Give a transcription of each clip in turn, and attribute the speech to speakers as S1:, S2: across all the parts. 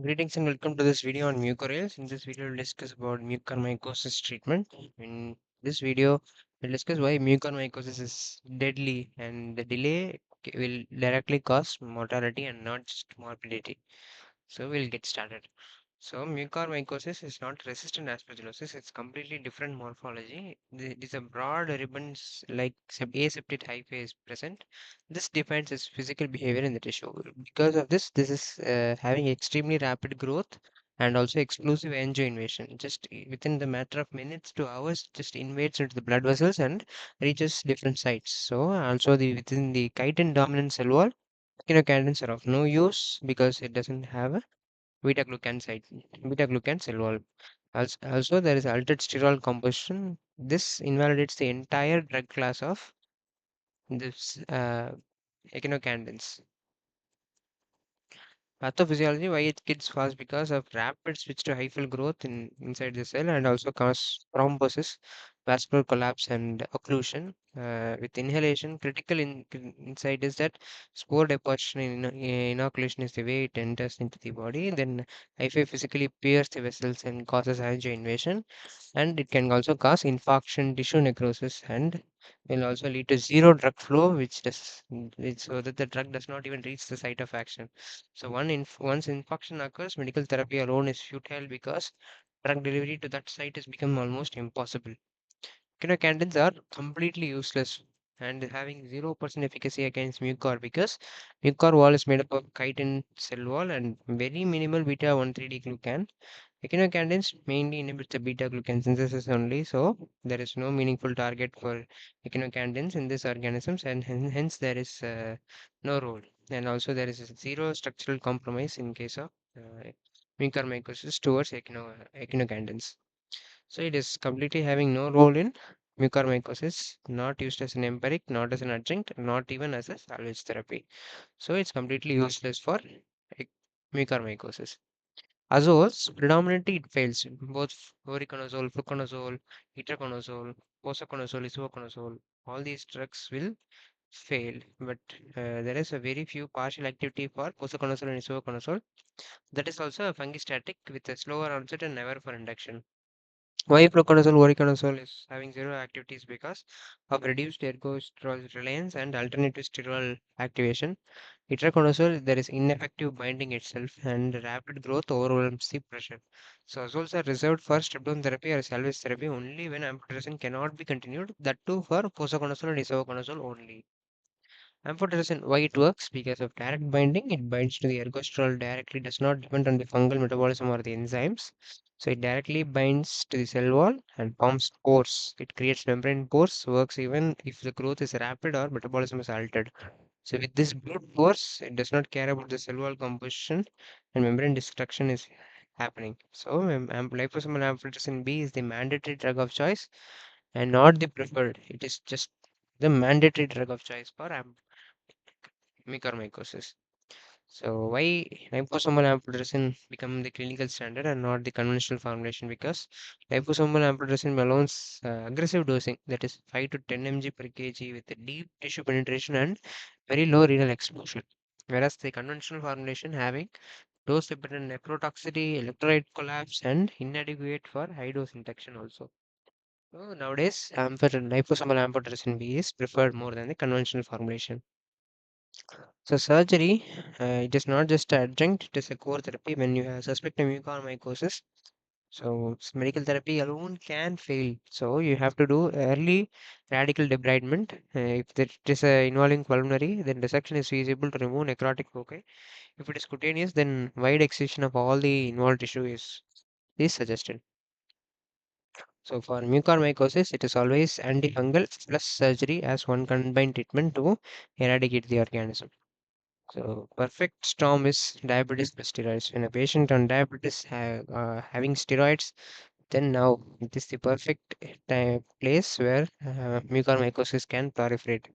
S1: Greetings and welcome to this video on Mucorales. In this video, we'll discuss about mucormycosis treatment. In this video, we'll discuss why mucormycosis is deadly and the delay will directly cause mortality and not just morbidity. So we'll get started. So mucormycosis is not resistant aspergillosis. It's completely different morphology. It is a broad ribbons like aseptic hyphae is present. This defines its physical behavior in the tissue. Because of this, this is having extremely rapid growth and also explosive angioinvasion. Just within the matter of minutes to hours, just invades into the blood vessels and reaches different sites. So also the within the chitin-dominant cell wall, echinocandins are of no use because it doesn't have a beta-glucan site, beta-glucan cell wall. Also, there is altered sterol composition. This invalidates the entire drug class of this echinocandins. Pathophysiology, why it kills fast because of rapid switch to hyphal growth inside the cell and also cause thrombosis, vascular collapse and occlusion. With inhalation, critical insight is that spore deposition in inoculation is the way it enters into the body. Then hyphae physically pierce the vessels and causes angioinvasion, and it can also cause infarction, tissue necrosis, and will also lead to zero drug flow, so that the drug does not even reach the site of action. So once infarction occurs, medical therapy alone is futile because drug delivery to that site has become almost impossible. Echinocandins are completely useless and having 0% efficacy against Mucor because Mucor wall is made up of chitin cell wall and very minimal beta 1,3-D glucan. Echinocandins mainly inhibit the beta glucan synthesis only, so there is no meaningful target for echinocandins in these organisms, and hence there is no role. And also there is zero structural compromise in case of mucormycosis towards echinocandins. So it is completely having no role in mucormycosis, not used as an empiric, not as an adjunct, not even as a salvage therapy. So it's completely useless for ec- mucormycosis. Azoles, predominantly it fails. Both voriconazole, fluconazole, itraconazole, posaconazole, isoconazole, all these drugs will fail. But there is a very few partial activity for posaconazole and isoconazole. That is also a fungistatic with a slower onset and never for induction. Why fluconazole, voriconazole is having zero activities because of reduced ergosterol reliance and alternative steroid activation. Itraconazole, there is ineffective binding itself and rapid growth overwhelms the pressure. So azoles are reserved for step-down therapy or salvage therapy only when amphotericin cannot be continued. That too for posaconazole and isoconazole only. Amphotericin, why it works? Because of direct binding, it binds to the ergosterol directly, does not depend on the fungal metabolism or the enzymes. So it directly binds to the cell wall and forms pores. It creates membrane pores, works even if the growth is rapid or metabolism is altered. So with this brute force, it does not care about the cell wall composition and membrane destruction is happening. So liposomal amphotericin B is the mandatory drug of choice and not the preferred. It is just the mandatory drug of choice for mucormycosis. So why liposomal amphotericin become the clinical standard and not the conventional formulation? Because liposomal amphotericin allows aggressive dosing, that is 5 to 10 mg per kg with a deep tissue penetration and very low renal exposure. Whereas the conventional formulation having dose-dependent nephrotoxicity, electrolyte collapse, and inadequate for high dose induction also. So nowadays, liposomal amphotericin B is preferred more than the conventional formulation. So surgery, it is not just an adjunct, it is a core therapy when you have suspect a mucormycosis. So medical therapy alone can fail. So you have to do early radical debridement. If it is involving pulmonary, then dissection is feasible to remove necrotic foci. If it is cutaneous, then wide excision of all the involved tissue is suggested. So for mucormycosis, it is always antifungal plus surgery as one combined treatment to eradicate the organism. So perfect storm is diabetes plus steroids. When a patient on diabetes having steroids, then now it is the perfect place where mucormycosis can proliferate.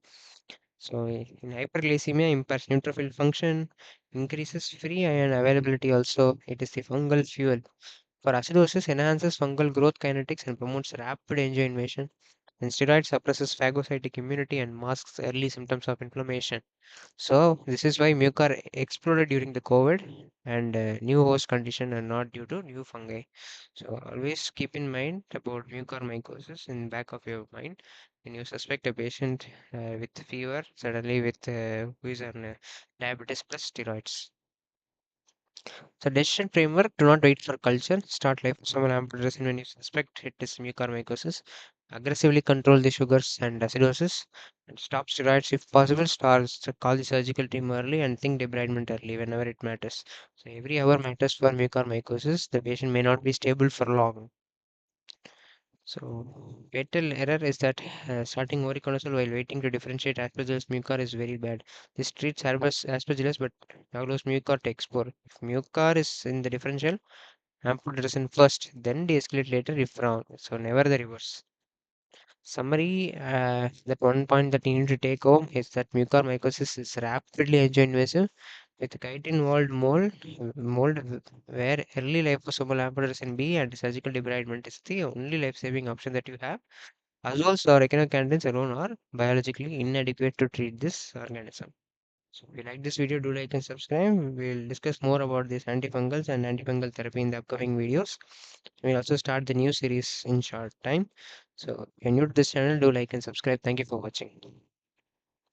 S1: So in hyperglycemia impairs neutrophil function, increases free iron availability also. It is the fungal fuel. For acidosis, enhances fungal growth kinetics and promotes rapid angioinvasion. and steroid suppresses phagocytic immunity and masks early symptoms of inflammation. So this is why Mucor exploded during the COVID and new host condition and not due to new fungi. So always keep in mind about mucormycosis in back of your mind when you suspect a patient with fever suddenly with who is on diabetes plus steroids. So decision framework, do not wait for culture. Start liposomal amphotericin when you suspect it is mucormycosis. Aggressively control the sugars and acidosis. And stop steroids if possible. Start call the surgical team early and think debridement early whenever it matters. So every hour matters for mucormycosis. The patient may not be stable for long. So fatal error is that starting voriconazole while waiting to differentiate Aspergillus mucor is very bad. This treats Aspergillus but allows mucor to export. If mucor is in the differential, amphotericin first, then de-escalate later if wrong. So never the reverse. Summary, that one point that you need to take home is that mucormycosis is rapidly angioinvasive with chitin-involved mold where early liposomal amphotericin B and surgical debridement is the only life-saving option that you have. Azoles or echinocandins alone are biologically inadequate to treat this organism. So if you like this video, do like and subscribe. We'll discuss more about these antifungals and antifungal therapy in the upcoming videos. We'll also start the new series in short time. So if you're new to this channel, do like and subscribe. Thank you for watching.